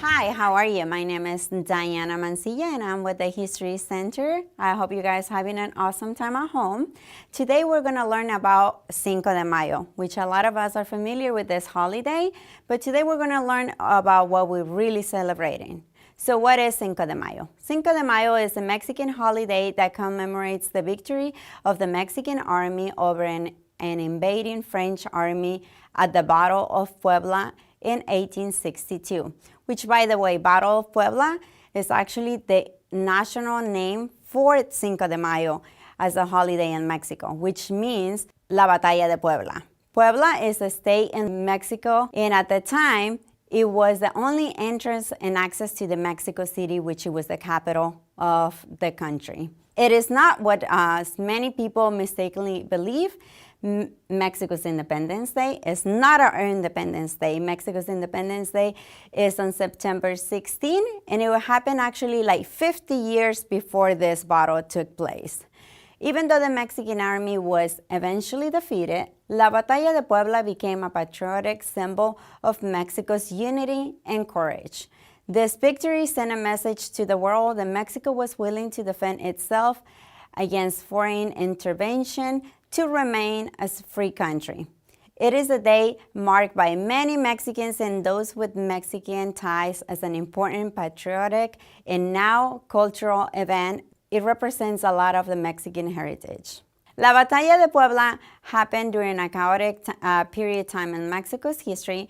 Hi, how are you? My name is Diana Mancilla and I'm with the History Center. I hope you guys are having an awesome time at home. Today we're going to learn about Cinco de Mayo, which a lot of us are familiar with this holiday, but today we're going to learn about what we're really celebrating. So what is Cinco de Mayo? Cinco de Mayo is a Mexican holiday that commemorates the victory of the Mexican army over an invading French army at the Battle of Puebla in 1862, which, by the way, Battle of Puebla is actually the national name for Cinco de Mayo as a holiday in Mexico, which means La Batalla de Puebla. Puebla is a state in Mexico, and at the time, it was the only entrance and access to the Mexico City, which was the capital of the country. It is not what many people mistakenly believe. Mexico's Independence Day is not our Independence Day. Mexico's Independence Day is on September 16, and it will happen actually like 50 years before this battle took place. Even though the Mexican army was eventually defeated, La Batalla de Puebla became a patriotic symbol of Mexico's unity and courage. This victory sent a message to the world that Mexico was willing to defend itself against foreign intervention to remain a free country. It is a day marked by many Mexicans and those with Mexican ties as an important patriotic and now cultural event. It represents a lot of the Mexican heritage. La Batalla de Puebla happened during a chaotic period of time in Mexico's history.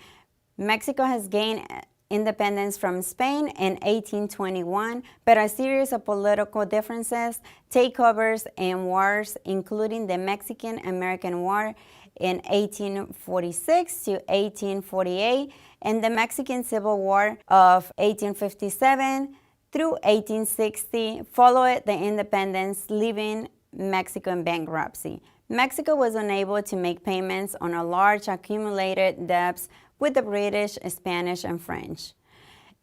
Mexico has gained independence from Spain in 1821, but a series of political differences, takeovers, and wars, including the Mexican-American War in 1846 to 1848, and the Mexican Civil War of 1857 through 1860, followed the independence, leaving Mexico in bankruptcy. Mexico was unable to make payments on a large accumulated debts with the British, Spanish, and French.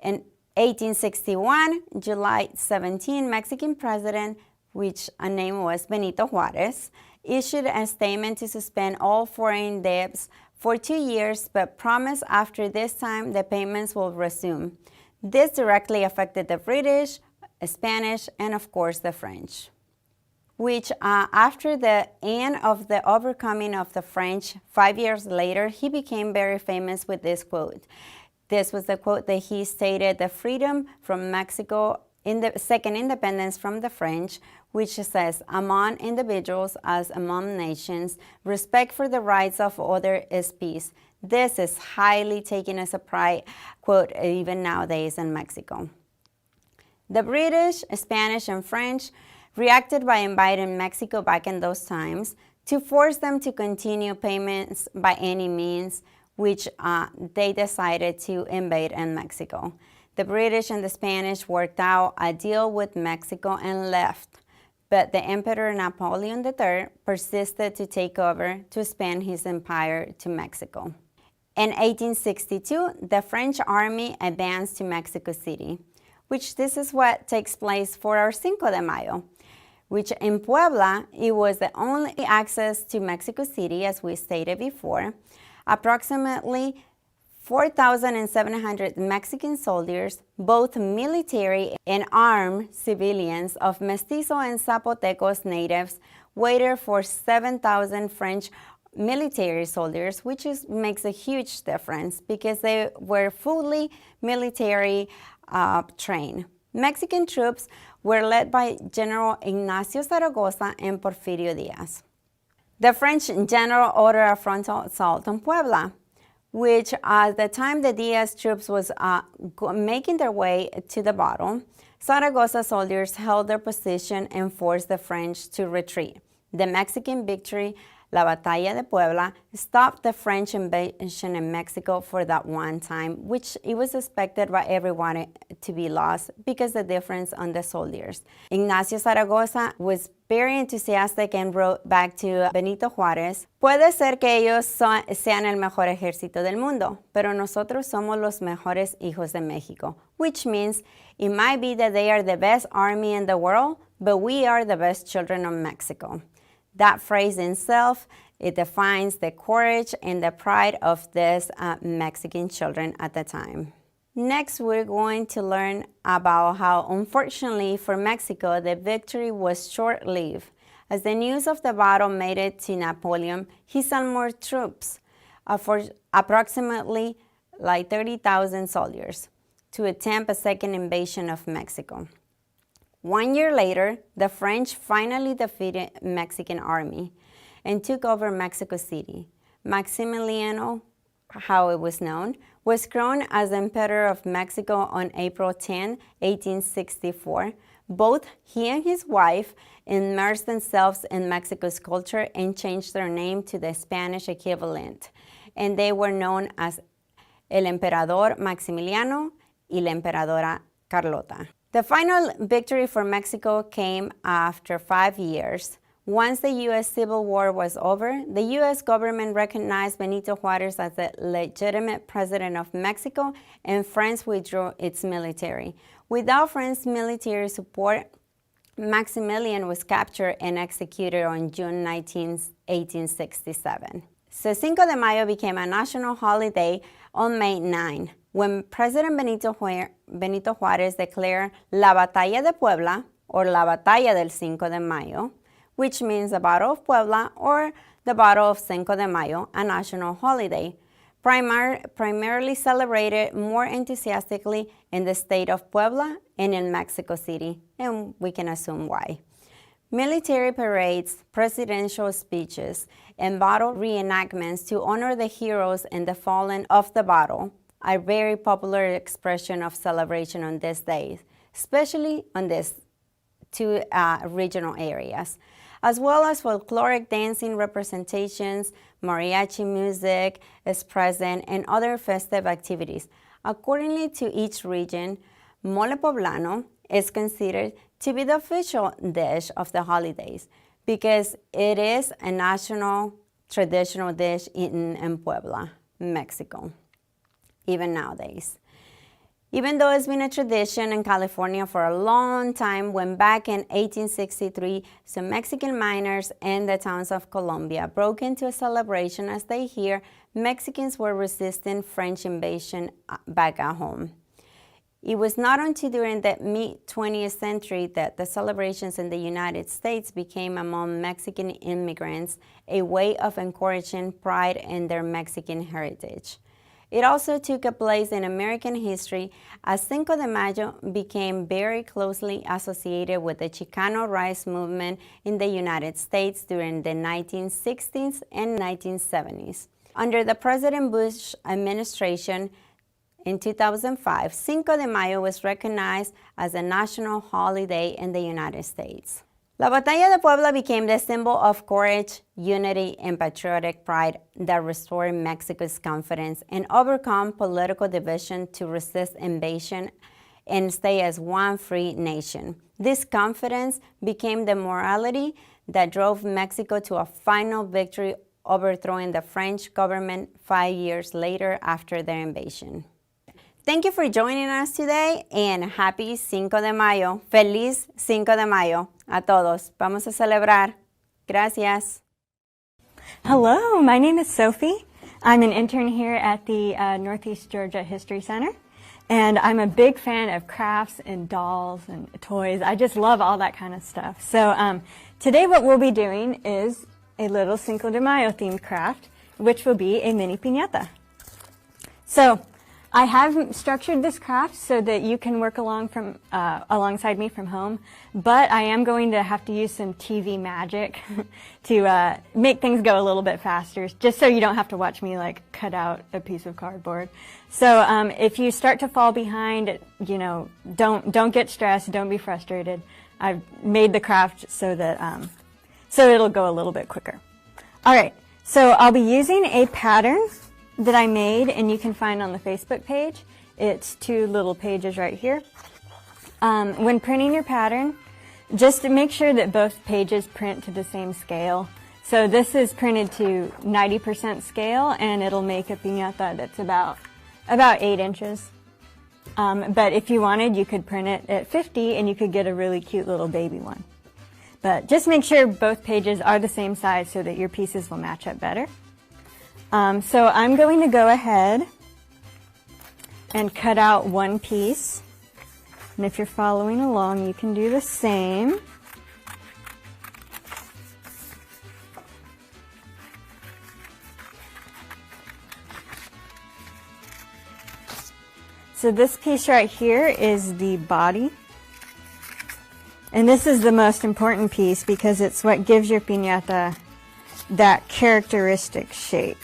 In 1861, July 17, Mexican president, which a name was Benito Juarez, issued a statement to suspend all foreign debts for 2 years, but promised after this time the payments will resume. This directly affected the British, Spanish, and of course the French, which after the end of the overcoming of the French 5 years later, he became very famous with this quote. This was the quote that he stated: "The freedom from Mexico in the second independence from the French," which says, "Among individuals as among nations, respect for the rights of others is peace." This is highly taken as a pride quote even nowadays in Mexico. The British, Spanish, and French reacted by inviting Mexico back in those times to force them to continue payments by any means, which they decided to invade in Mexico. The British and the Spanish worked out a deal with Mexico and left, but the Emperor Napoleon III persisted to take over to expand his empire to Mexico. In 1862, the French army advanced to Mexico City, which this is what takes place for our Cinco de Mayo, which in Puebla, it was the only access to Mexico City, as we stated before. Approximately 4,700 Mexican soldiers, both military and armed civilians of Mestizo and Zapotecos natives, waited for 7,000 French military soldiers, which makes a huge difference because they were fully military trained. Mexican troops were led by General Ignacio Zaragoza and Porfirio Diaz. The French general ordered a frontal assault on Puebla, which at the time the Diaz troops was making their way to the battle, Zaragoza soldiers held their position and forced the French to retreat. The Mexican victory, La Batalla de Puebla, stopped the French invasion in Mexico for that one time, which it was expected by everyone to be lost because of the difference on the soldiers. Ignacio Zaragoza was very enthusiastic and wrote back to Benito Juárez: "Puede ser que ellos sean el mejor ejército del mundo, pero nosotros somos los mejores hijos de México," which means it might be that they are the best army in the world, but we are the best children of Mexico. That phrase in itself, it defines the courage and the pride of these Mexican children at the time. Next, we're going to learn about how, unfortunately for Mexico, the victory was short-lived. As the news of the battle made it to Napoleon, he sent more troops, for approximately 30,000 soldiers, to attempt a second invasion of Mexico. 1 year later, the French finally defeated Mexican army and took over Mexico City. Maximiliano, how it was known, was crowned as Emperor of Mexico on April 10, 1864. Both he and his wife immersed themselves in Mexico's culture and changed their name to the Spanish equivalent, and they were known as El Emperador Maximiliano y la Emperadora Carlota. The final victory for Mexico came after 5 years. Once the U.S. Civil War was over, the U.S. government recognized Benito Juárez as the legitimate president of Mexico, and France withdrew its military. Without France's military support, Maximilian was captured and executed on June 19, 1867. So Cinco de Mayo became a national holiday on May 9, when President Benito Juárez declared La Batalla de Puebla, or La Batalla del Cinco de Mayo, which means the Battle of Puebla or the Battle of Cinco de Mayo, a national holiday, primarily celebrated more enthusiastically in the state of Puebla and in Mexico City, and we can assume why. Military parades, presidential speeches, and battle reenactments to honor the heroes and the fallen of the battle are very popular expression of celebration on this day, especially on these two regional areas, as well as folkloric dancing representations, mariachi music is present, and other festive activities. Accordingly to each region, mole poblano is considered to be the official dish of the holidays because it is a national traditional dish eaten in Puebla, Mexico, even nowadays. Even though it's been a tradition in California for a long time, when back in 1863, some Mexican miners in the towns of Colombia broke into a celebration as they hear Mexicans were resisting French invasion back at home. It was not until during the mid-20th century that the celebrations in the United States became among Mexican immigrants a way of encouraging pride in their Mexican heritage. It also took a place in American history as Cinco de Mayo became very closely associated with the Chicano rights movement in the United States during the 1960s and 1970s. Under the President Bush administration in 2005, Cinco de Mayo was recognized as a national holiday in the United States. La Batalla de Puebla became the symbol of courage, unity, and patriotic pride that restored Mexico's confidence and overcome political division to resist invasion and stay as one free nation. This confidence became the morality that drove Mexico to a final victory, overthrowing the French government 5 years later after their invasion. Thank you for joining us today, and happy Cinco de Mayo. Feliz Cinco de Mayo a todos. Vamos a celebrar. Gracias. Hello, my name is Sophie. I'm an intern here at the Northeast Georgia History Center, and I'm a big fan of crafts and dolls and toys. I just love all that kind of stuff. So today what we'll be doing is a little Cinco de Mayo themed craft, which will be a mini piñata. So I have structured this craft so that you can work alongside me from home, but I am going to have to use some TV magic to make things go a little bit faster, just so you don't have to watch me like cut out a piece of cardboard. So if you start to fall behind, you know, don't get stressed, don't be frustrated. I've made the craft so that so it'll go a little bit quicker. All right, so I'll be using a pattern that I made, and you can find on the Facebook page. It's 2 little pages right here. When printing your pattern, just to make sure that both pages print to the same scale. So this is printed to 90% scale, and it'll make a piñata that's about 8 inches. But if you wanted, you could print it at 50, and you could get a really cute little baby one. But just make sure both pages are the same size so that your pieces will match up better. So I'm going to go ahead and cut out one piece. And if you're following along, you can do the same. So this piece right here is the body. And this is the most important piece because it's what gives your piñata that characteristic shape.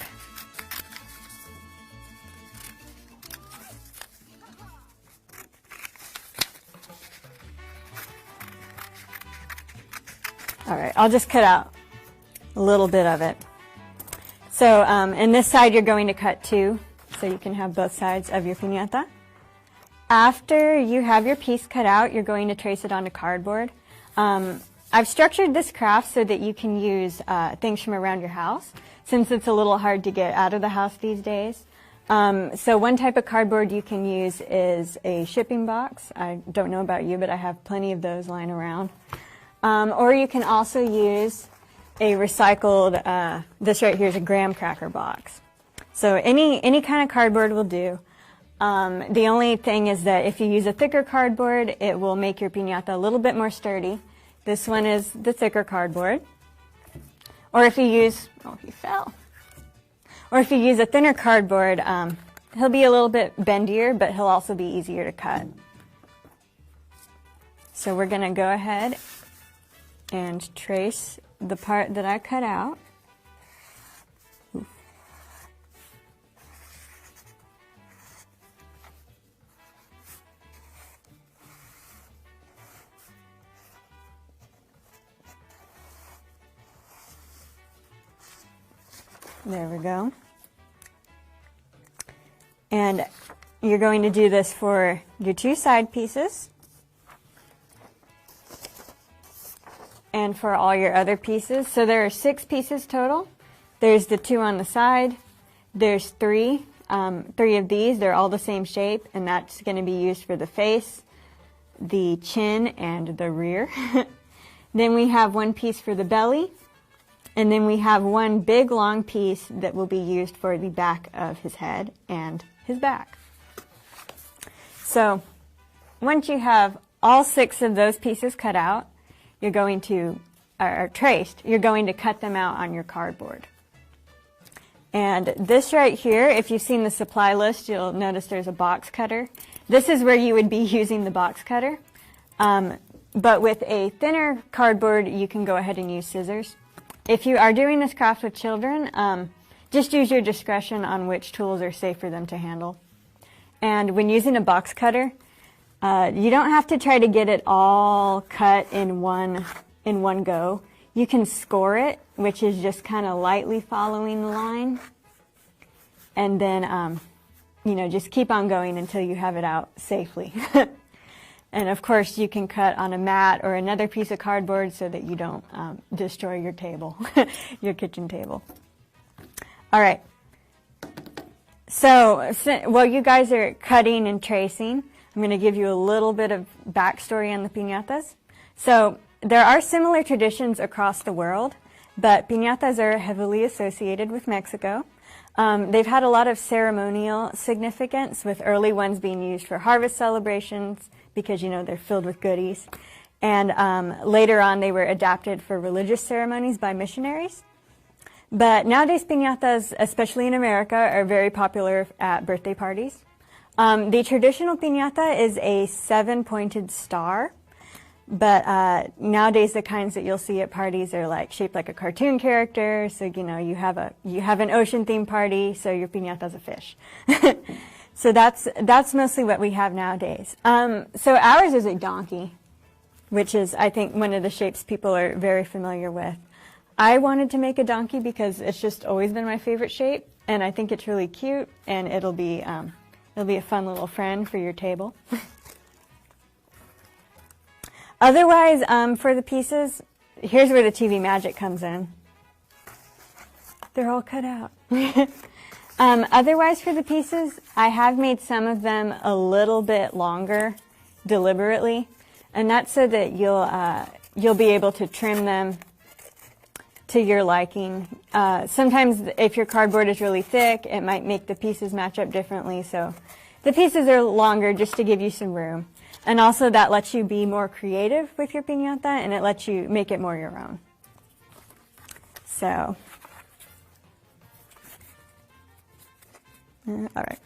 All right, I'll just cut out a little bit of it. So, in this side you're going to cut two, so you can have both sides of your piñata. After you have your piece cut out, you're going to trace it onto cardboard. I've structured this craft so that you can use things from around your house, since it's a little hard to get out of the house these days. So one type of cardboard you can use is a shipping box. I don't know about you, but I have plenty of those lying around. Or you can also use a recycled, this right here is a graham cracker box. So any kind of cardboard will do. The only thing is that if you use a thicker cardboard, it will make your piñata a little bit more sturdy. This one is the thicker cardboard. Or if you use, oh, he fell. Or if you use a thinner cardboard, he'll be a little bit bendier, but he'll also be easier to cut. So we're going to go ahead and trace the part that I cut out. There we go. And you're going to do this for your two side pieces and for all your other pieces. So there are 6 pieces total. There's the 2 on the side. There's 3 of these. They're all the same shape, and that's going to be used for the face, the chin, and the rear. Then we have 1 piece for the belly. And then we have 1 big long piece that will be used for the back of his head and his back. So once you have all 6 of those pieces cut out, you're going to, or traced, you're going to cut them out on your cardboard. And this right here, if you've seen the supply list, you'll notice there's a box cutter. This is where you would be using the box cutter. But with a thinner cardboard, you can go ahead and use scissors. If you are doing this craft with children, just use your discretion on which tools are safe for them to handle. And when using a box cutter, you don't have to try to get it all cut in one go. You can score it, which is just kind of lightly following the line. And then, just keep on going until you have it out safely. And of course, you can cut on a mat or another piece of cardboard so that you don't destroy your table, your kitchen table. All right. So while you guys are cutting and tracing, I'm going to give you a little bit of backstory on the piñatas. So there are similar traditions across the world, but piñatas are heavily associated with Mexico. They've had a lot of ceremonial significance, with early ones being used for harvest celebrations, because, they're filled with goodies. And later on, they were adapted for religious ceremonies by missionaries. But nowadays, piñatas, especially in America, are very popular at birthday parties. The traditional piñata is a 7-pointed star. But nowadays, the kinds that you'll see at parties are shaped like a cartoon character. So, you have an ocean-themed party, so your piñata's a fish. So that's mostly what we have nowadays. So ours is a donkey, which is, I think, one of the shapes people are very familiar with. I wanted to make a donkey because it's just always been my favorite shape, and I think it's really cute, and it'll be a fun little friend for your table. Otherwise, for the pieces, here's where the TV magic comes in. They're all cut out. Otherwise, for the pieces, I have made some of them a little bit longer deliberately, and that's so that you'll be able to trim them to your liking. Sometimes if your cardboard is really thick, it might make the pieces match up differently, so the pieces are longer just to give you some room. And also that lets you be more creative with your piñata, and it lets you make it more your own. So, all right.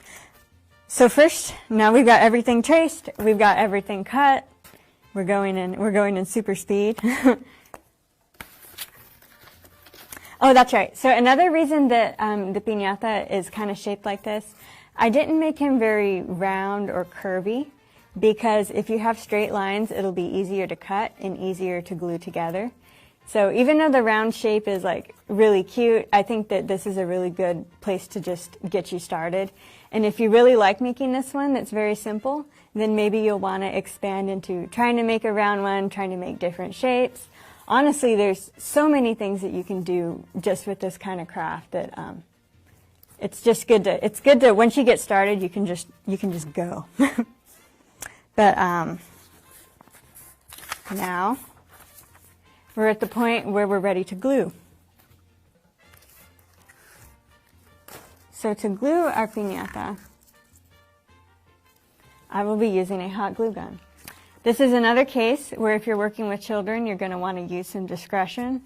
So first, now we've got everything traced, we've got everything cut. We're going in super speed. Oh, that's right. So another reason that the piñata is kind of shaped like this, I didn't make him very round or curvy, because if you have straight lines, it'll be easier to cut and easier to glue together. So even though the round shape is like really cute, I think that this is a really good place to just get you started. And if you really like making this one that's very simple, then maybe you'll want to expand into trying to make a round one, trying to make different shapes. Honestly, there's so many things that you can do just with this kind of craft that it's just good to once you get started, you can just go. But now we're at the point where we're ready to glue. So to glue our piñata, I will be using a hot glue gun. This is another case where if you're working with children, you're going to want to use some discretion.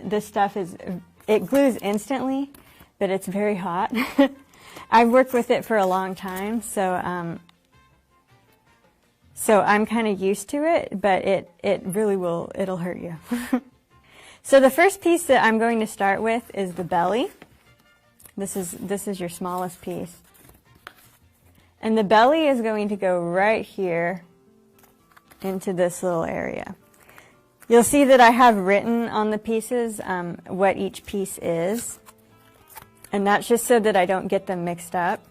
This stuff it glues instantly, but it's very hot. I've worked with it for a long time, so I'm kind of used to it, but it really it'll hurt you. So the first piece that I'm going to start with is the belly. This is your smallest piece. And the belly is going to go right here into this little area. You'll see that I have written on the pieces what each piece is, and that's just so that I don't get them mixed up.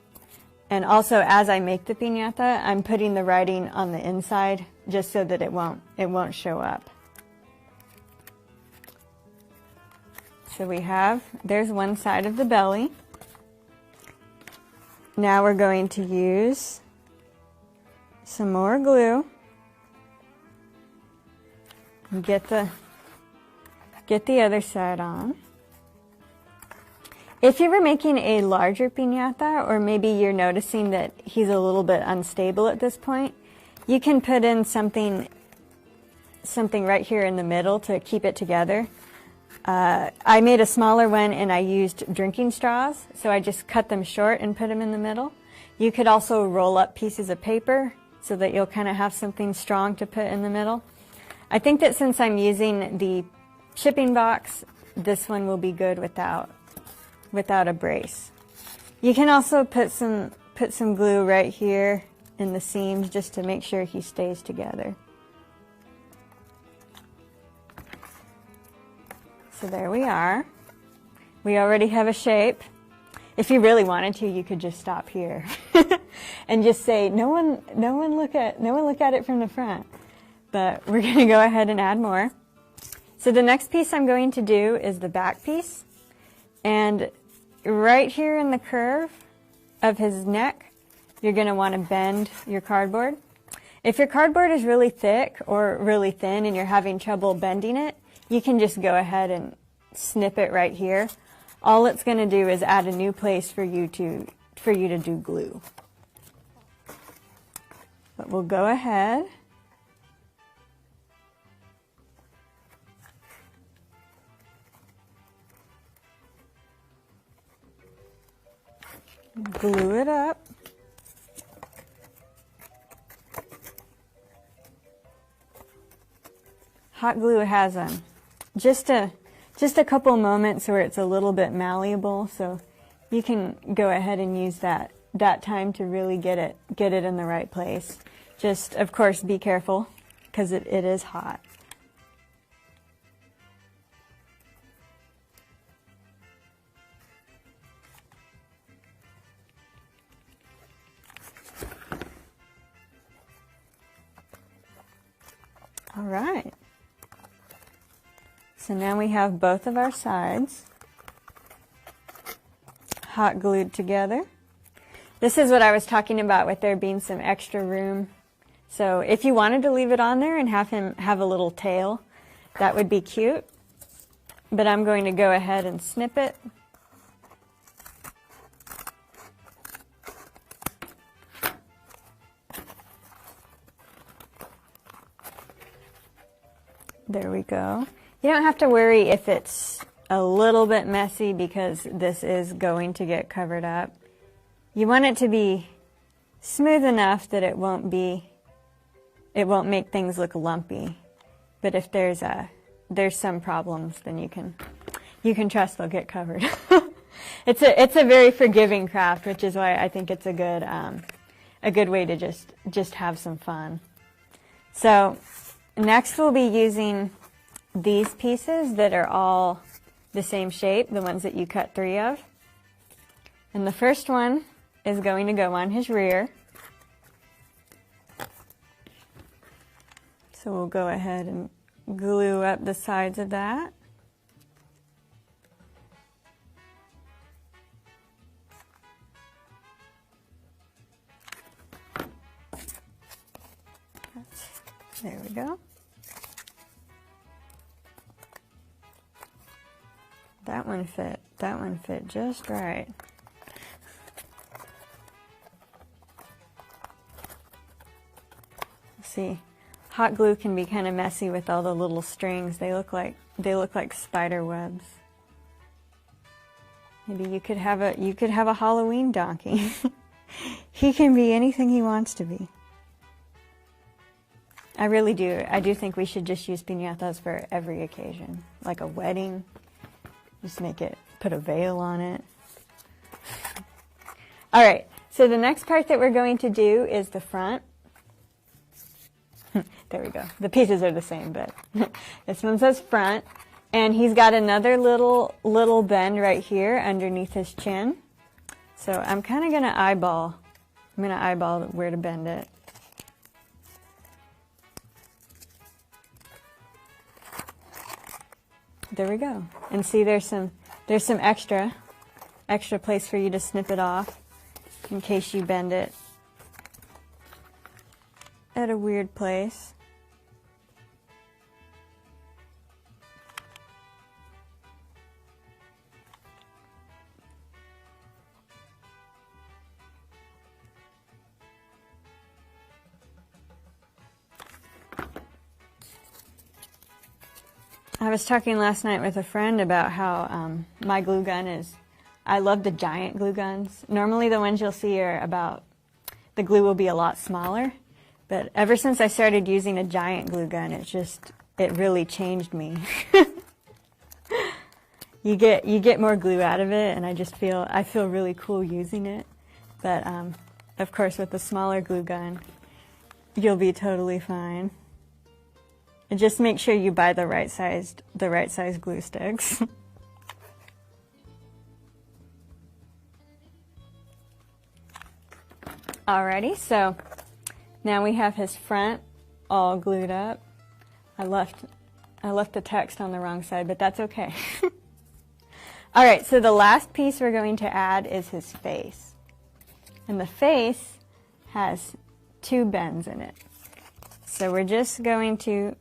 And also, as I make the piñata, I'm putting the writing on the inside just so that it won't show up. So there's one side of the belly. Now we're going to use some more glue. Get the other side on. If you were making a larger piñata, or maybe you're noticing that he's a little bit unstable at this point, you can put in something right here in the middle to keep it together. I made a smaller one and I used drinking straws, so I just cut them short and put them in the middle. You could also roll up pieces of paper so that you'll kind of have something strong to put in the middle. I think that since I'm using the shipping box, this one will be good without a brace. You can also put some glue right here in the seams just to make sure he stays together. So there we are. We already have a shape. If you really wanted to, you could just stop here and just say, no one look at it from the front. But we're going to go ahead and add more. So the next piece I'm going to do is the back piece. And right here in the curve of his neck, you're going to want to bend your cardboard. If your cardboard is really thick or really thin and you're having trouble bending it, you can just go ahead and snip it right here. All it's going to do is add a new place for you to do glue. But we'll go ahead. Glue it up. Hot glue has just a couple moments where it's a little bit malleable, so you can go ahead and use that time to really get it in the right place. Just, of course, be careful because it is hot. All right. So now we have both of our sides hot glued together. This is what I was talking about with there being some extra room. So if you wanted to leave it on there and have him have a little tail, that would be cute. But I'm going to go ahead and snip it. There we go. You don't have to worry if it's a little bit messy because this is going to get covered up. You want it to be smooth enough that it won't make things look lumpy. But if there's some problems, then you can trust they'll get covered. It's a very forgiving craft, which is why I think it's a good way to just have some fun. So next we'll be using these pieces that are all the same shape, the ones that you cut 3 of. And the first one is going to go on his rear. So we'll go ahead and glue up the sides of that. There we go. That one fit just right. See, hot glue can be kind of messy with all the little strings. They look like spider webs. Maybe you could have a Halloween donkey. He can be anything he wants to be. I really do. I do think we should just use piñatas for every occasion, like a wedding. Just put a veil on it. All right, so the next part that we're going to do is the front. There we go. The pieces are the same, but this one says front, and he's got another little bend right here underneath his chin. So I'm kind of going to eyeball where to bend it. There we go. And see, there's some extra place for you to snip it off in case you bend it at a weird place. I was talking last night with a friend about how my glue gun is, I love the giant glue guns. Normally the ones you'll see are the glue will be a lot smaller, but ever since I started using a giant glue gun, it really changed me. You get more glue out of it, and I feel really cool using it. But of course with the smaller glue gun, you'll be totally fine. And just make sure you buy the right size glue sticks. Alrighty, so now we have his front all glued up. I left the text on the wrong side, but that's okay. Alright, so the last piece we're going to add is his face. And the face has 2 bends in it. So we're just going to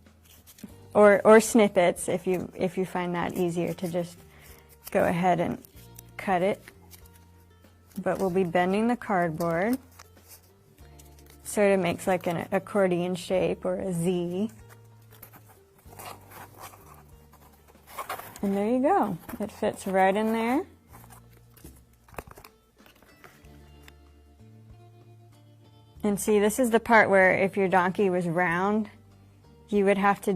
or snippets if you find that easier to just go ahead and cut it. But we'll be bending the cardboard so it makes like an accordion shape or a Z. And there you go. It fits right in there. And see, this is the part where if your donkey was round, you would have to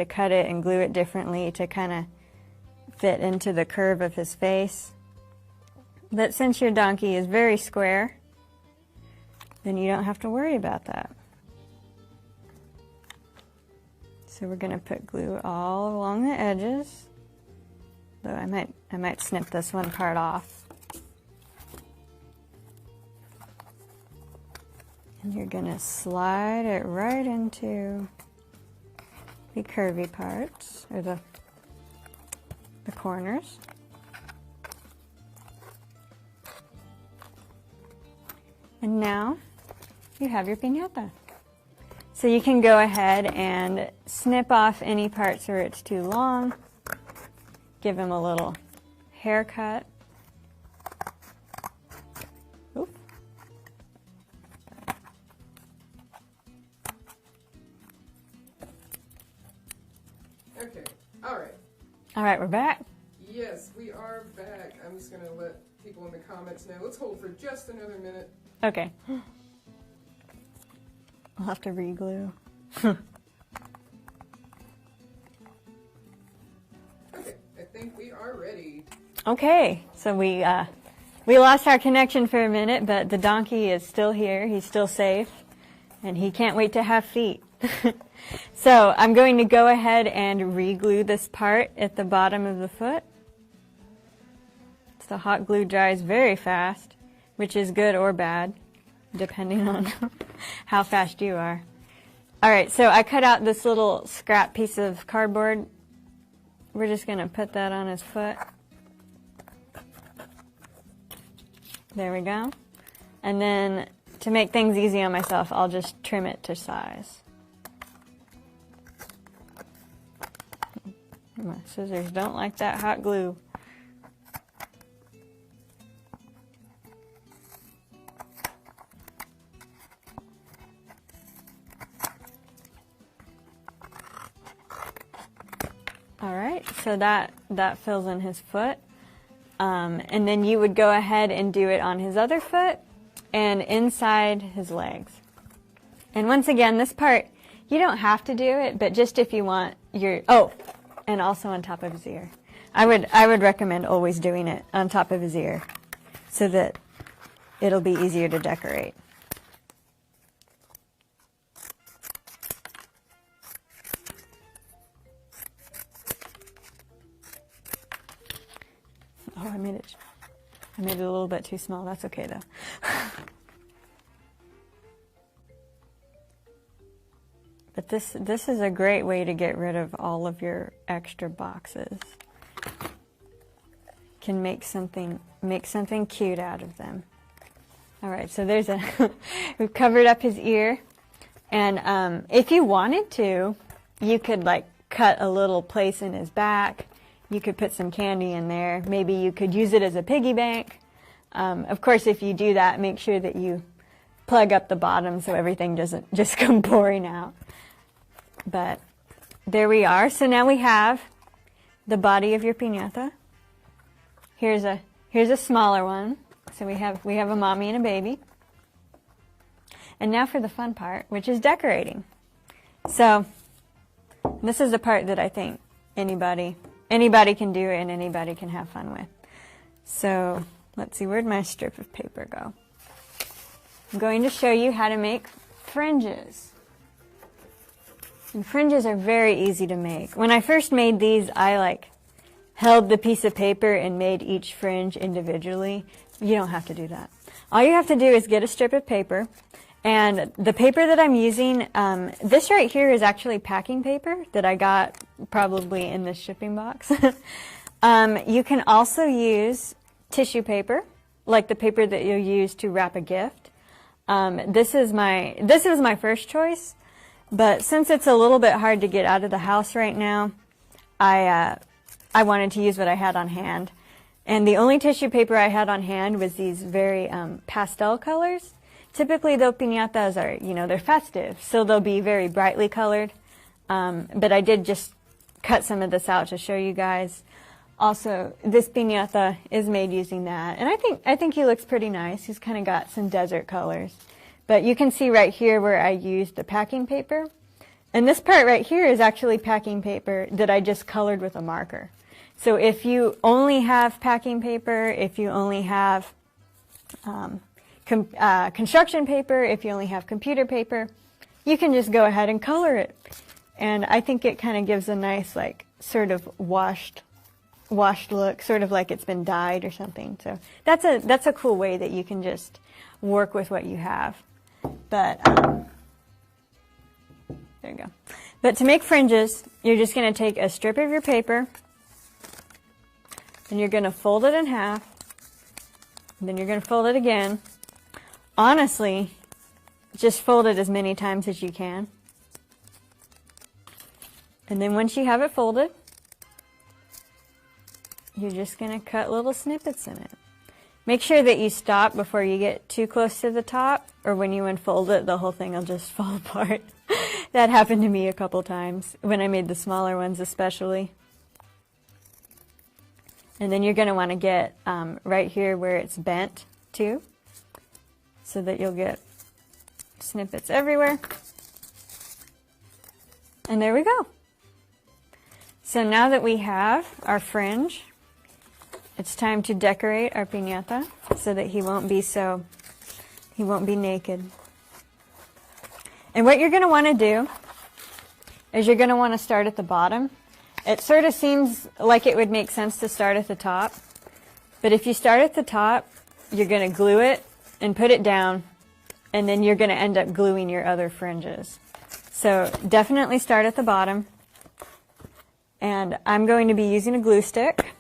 cut it and glue it differently to kind of fit into the curve of his face. But since your donkey is very square, then you don't have to worry about that. So we're going to put glue all along the edges. Though I might snip this one part off. And you're going to slide it right into the curvy parts, or the corners. And now you have your piñata. So you can go ahead and snip off any parts where it's too long. Give him a little haircut. Oop. Okay. All right. All right, we're back. Yes, we are back. I'm just going to let people in the comments know. Let's hold for just another minute. Okay. I'll have to re-glue. Okay, I think we are ready. Okay, so we lost our connection for a minute, but the donkey is still here. He's still safe, and he can't wait to have feet. So I'm going to go ahead and re-glue this part at the bottom of the foot. The hot glue dries very fast, which is good or bad, depending on how fast you are. All right, so I cut out this little scrap piece of cardboard. We're just going to put that on his foot. There we go. And then to make things easy on myself, I'll just trim it to size. My scissors don't like that hot glue. All right, so that fills in his foot. And then you would go ahead and do it on his other foot and inside his legs. And once again, this part, you don't have to do it, but just if you want your, oh, and also on top of his ear. I would recommend always doing it on top of his ear so that it'll be easier to decorate. Oh, I made it a little bit too small. That's okay though. But this is a great way to get rid of all of your extra boxes. Can make something cute out of them. All right, so there's we've covered up his ear, and if you wanted to, you could like cut a little place in his back. You could put some candy in there. Maybe you could use it as a piggy bank. Of course, if you do that, make sure that you plug up the bottom so everything doesn't just come pouring out. But there we are. So now we have the body of your piñata. Here's a smaller one. So we have a mommy and a baby. And now for the fun part, which is decorating. So this is the part that I think anybody can do and anybody can have fun with. So let's see, where'd my strip of paper go? I'm going to show you how to make fringes. And fringes are very easy to make. When I first made these, I held the piece of paper and made each fringe individually. You don't have to do that. All you have to do is get a strip of paper, and the paper that I'm using, this right here is actually packing paper that I got probably in this shipping box. You can also use tissue paper, like the paper that you'll use to wrap a gift. This is my first choice, but since it's a little bit hard to get out of the house right now, I wanted to use what I had on hand. And the only tissue paper I had on hand was these very pastel colors. Typically, though, piñatas are, they're festive, so they'll be very brightly colored. But I did just cut some of this out to show you guys. Also, this piñata is made using that, and I think he looks pretty nice. He's kind of got some desert colors. But you can see right here where I used the packing paper. And this part right here is actually packing paper that I just colored with a marker. So if you only have packing paper, if you only have construction paper, if you only have computer paper, you can just go ahead and color it. And I think it kind of gives a nice, sort of washed look, sort of like it's been dyed or something. So that's a cool way that you can just work with what you have. But there you go. But to make fringes, you're just going to take a strip of your paper, and you're going to fold it in half, and then you're going to fold it again. Honestly, just fold it as many times as you can. And then once you have it folded, you're just going to cut little snippets in it. Make sure that you stop before you get too close to the top, or when you unfold it, the whole thing will just fall apart. That happened to me a couple times when I made the smaller ones especially. And then you're going to want to get right here where it's bent too, so that you'll get snippets everywhere. And there we go. So now that we have our fringe, it's time to decorate our piñata so that he won't be naked. And what you're going to want to do is you're going to want to start at the bottom. It sort of seems like it would make sense to start at the top, but if you start at the top, you're going to glue it and put it down, and then you're going to end up gluing your other fringes. So definitely start at the bottom, and I'm going to be using a glue stick.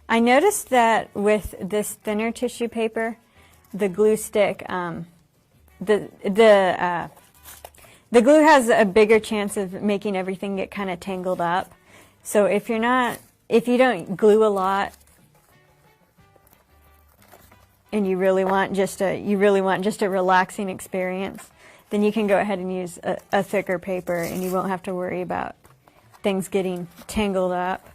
I noticed that with this thinner tissue paper, the glue stick, the glue has a bigger chance of making everything get kind of tangled up. So if you don't glue a lot, and you really want just a relaxing experience, then you can go ahead and use a thicker paper, and you won't have to worry about things getting tangled up.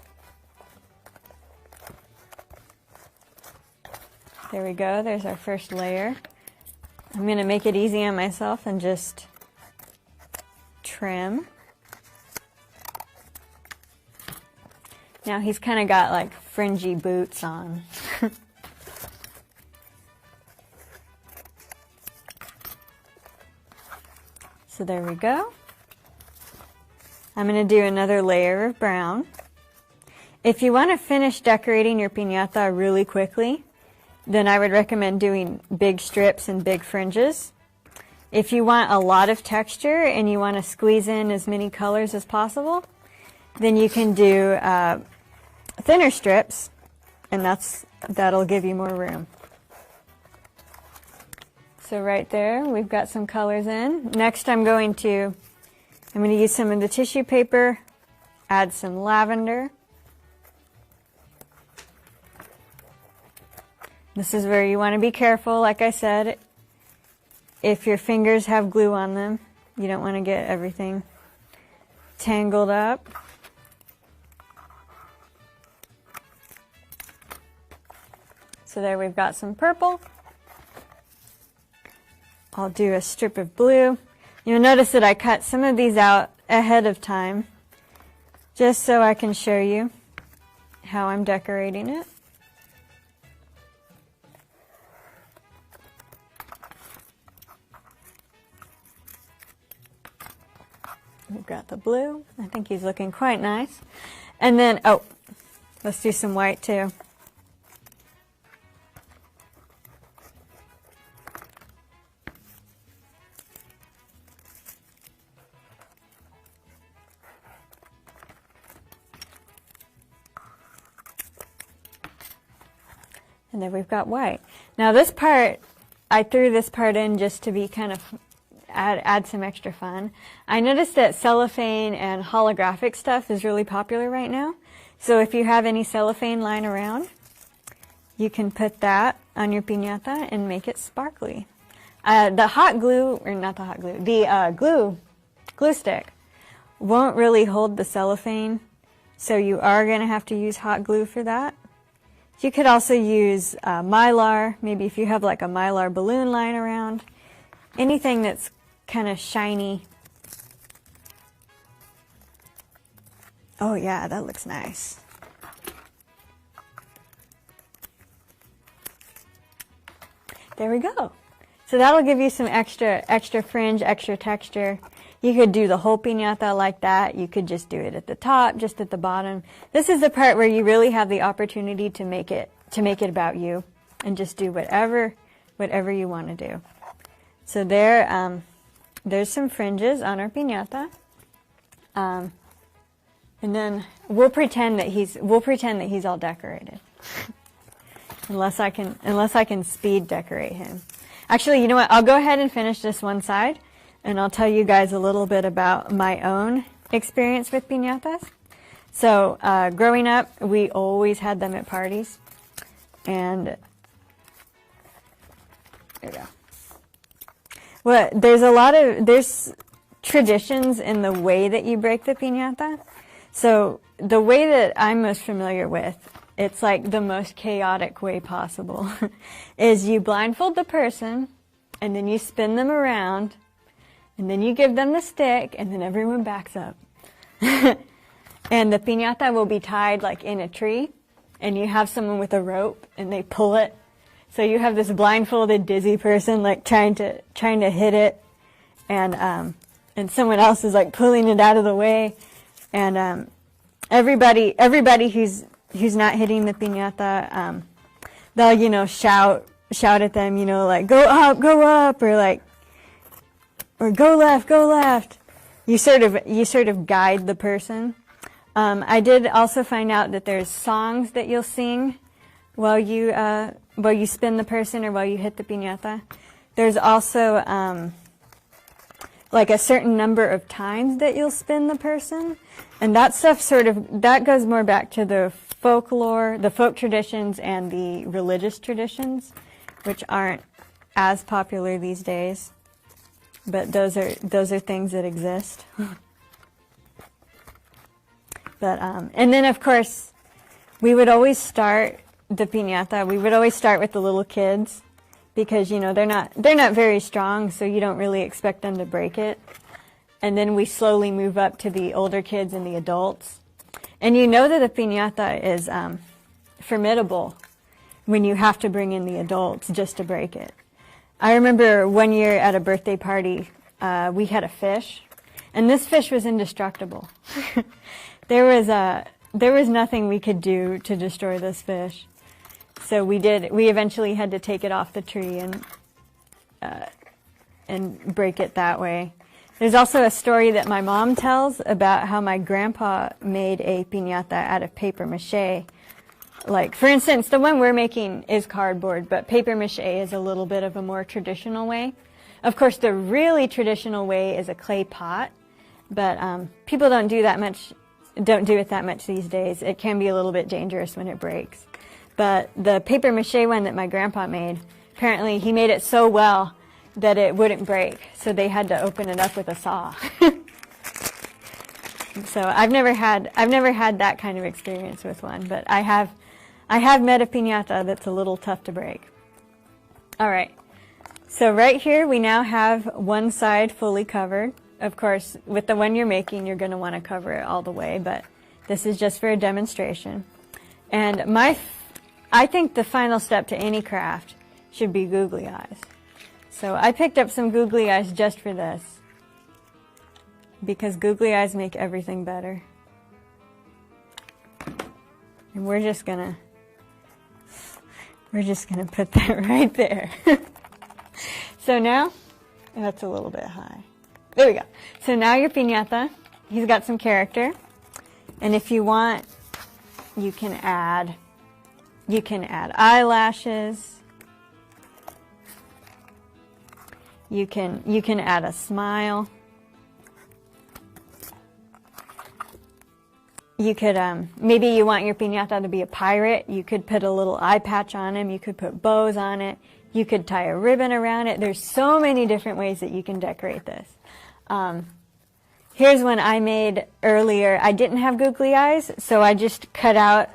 There we go. There's our first layer. I'm going to make it easy on myself and just trim. Now he's kind of got like fringy boots on. So there we go. I'm going to do another layer of brown. If you want to finish decorating your piñata really quickly, then I would recommend doing big strips and big fringes. If you want a lot of texture and you want to squeeze in as many colors as possible, then you can do thinner strips, and that'll give you more room. So right there, we've got some colors in. Next, I'm going to use some of the tissue paper, add some lavender. This is where you want to be careful. Like I said, if your fingers have glue on them, you don't want to get everything tangled up. So there we've got some purple. I'll do a strip of blue. You'll notice that I cut some of these out ahead of time, just so I can show you how I'm decorating it. We've got the blue. I think he's looking quite nice. And then, let's do some white too. And then we've got white. Now this part, I threw this part in just to be kind of add some extra fun. I noticed that cellophane and holographic stuff is really popular right now. So if you have any cellophane lying around, you can put that on your piñata and make it sparkly. The hot glue, or not the hot glue, the glue stick won't really hold the cellophane, so you are going to have to use hot glue for that. You could also use mylar, maybe if you have like a mylar balloon lying around, anything that's kind of shiny. Oh yeah, that looks nice. There we go. So that'll give you some extra fringe, extra texture. You could do the whole piñata like that. You could just do it at the top, just at the bottom. This is the part where you really have the opportunity to make it about you, and just do whatever you want to do. So there's some fringes on our piñata, and then we'll pretend that he's all decorated, unless I can speed decorate him. Actually, you know what? I'll go ahead and finish this one side, and I'll tell you guys a little bit about my own experience with piñatas. So growing up, we always had them at parties, and there we go. Well, there's traditions in the way that you break the piñata. So the way that I'm most familiar with, it's like the most chaotic way possible, is you blindfold the person, and then you spin them around, and then you give them the stick, and then everyone backs up. And the piñata will be tied like in a tree, and you have someone with a rope, and they pull it. So you have this blindfolded, dizzy person like trying to hit it, and someone else is like pulling it out of the way, and everybody who's not hitting the piñata, they'll shout at them, like go up, or go left. You sort of guide the person. I did also find out that there's songs that you'll sing while you spin the person or while you hit the piñata. There's also like a certain number of times that you'll spin the person, and that stuff that goes more back to the folklore, the folk traditions, and the religious traditions, which aren't as popular these days. But those are things that exist. But and then of course, we would always start the piñata. We would always start with the little kids, because they're not very strong, so you don't really expect them to break it. And then we slowly move up to the older kids and the adults. And that the piñata is formidable when you have to bring in the adults just to break it. I remember one year at a birthday party, we had a fish, and this fish was indestructible. There was nothing we could do to destroy this fish. So we eventually had to take it off the tree and break it that way. There's also a story that my mom tells about how my grandpa made a piñata out of paper mache. Like, for instance, the one we're making is cardboard, but paper mache is a little bit of a more traditional way. Of course, the really traditional way is a clay pot, but people don't do it that much these days. It can be a little bit dangerous when it breaks. But the paper mache one that my grandpa made, apparently he made it so well that it wouldn't break, so they had to open it up with a saw. So I've never had that kind of experience with one, but I have met a piñata that's a little tough to break. All right, so right here we now have one side fully covered. Of course, with the one you're making, you're going to want to cover it all the way, but this is just for a demonstration. And I think the final step to any craft should be googly eyes. So I picked up some googly eyes just for this, because googly eyes make everything better. And we're just gonna put that right there. So now, that's a little bit high. There we go. So now your piñata, he's got some character, and if you want, you can add eyelashes. You can add a smile. You could, maybe you want your piñata to be a pirate. You could put a little eye patch on him. You could put bows on it. You could tie a ribbon around it. There's so many different ways that you can decorate this. Here's one I made earlier. I didn't have googly eyes, so I just cut out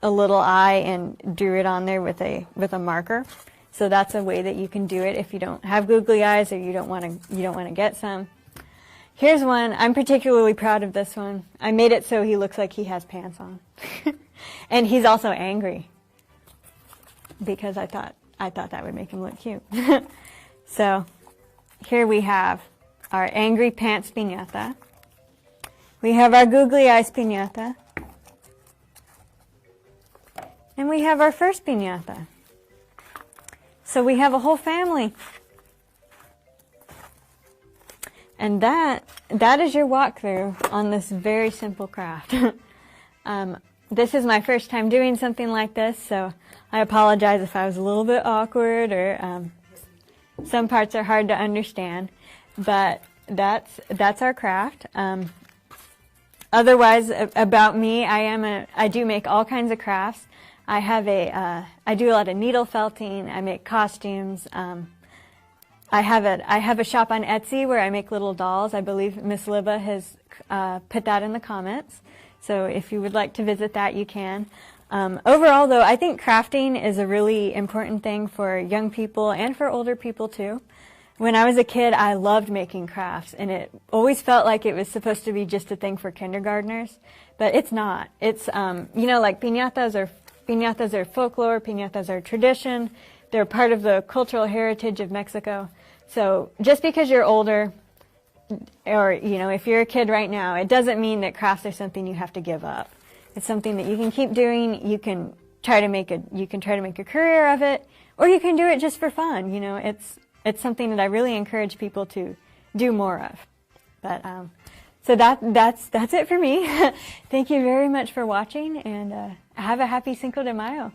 a little eye and drew it on there with a marker. So that's a way that you can do it if you don't have googly eyes or you don't want to get some. Here's one. I'm particularly proud of this one. I made it so he looks like he has pants on. And he's also angry, because I thought that would make him look cute. So here we have our angry pants piñata. We have our googly eyes piñata. And we have our first piñata. So we have a whole family. And that is your walkthrough on this very simple craft. This is my first time doing something like this, so I apologize if I was a little bit awkward or some parts are hard to understand. But that's our craft. Otherwise, about me, I do make all kinds of crafts. I do a lot of needle felting. I make costumes. I have a shop on Etsy where I make little dolls. I believe Miss Libba has put that in the comments. So if you would like to visit that, you can. Overall, though, I think crafting is a really important thing for young people and for older people, too. When I was a kid, I loved making crafts, and it always felt like it was supposed to be just a thing for kindergartners, but it's not. It's, you know, like piñatas are folklore, piñatas are tradition. They're part of the cultural heritage of Mexico. So just because you're older, or, you know, if you're a kid right now, it doesn't mean that crafts are something you have to give up. It's something that you can keep doing. You can try to make a career of it, or you can do it just for fun. You know, it's something that I really encourage people to do more of. But so that's it for me. Thank you very much for watching, and have a happy Cinco de Mayo.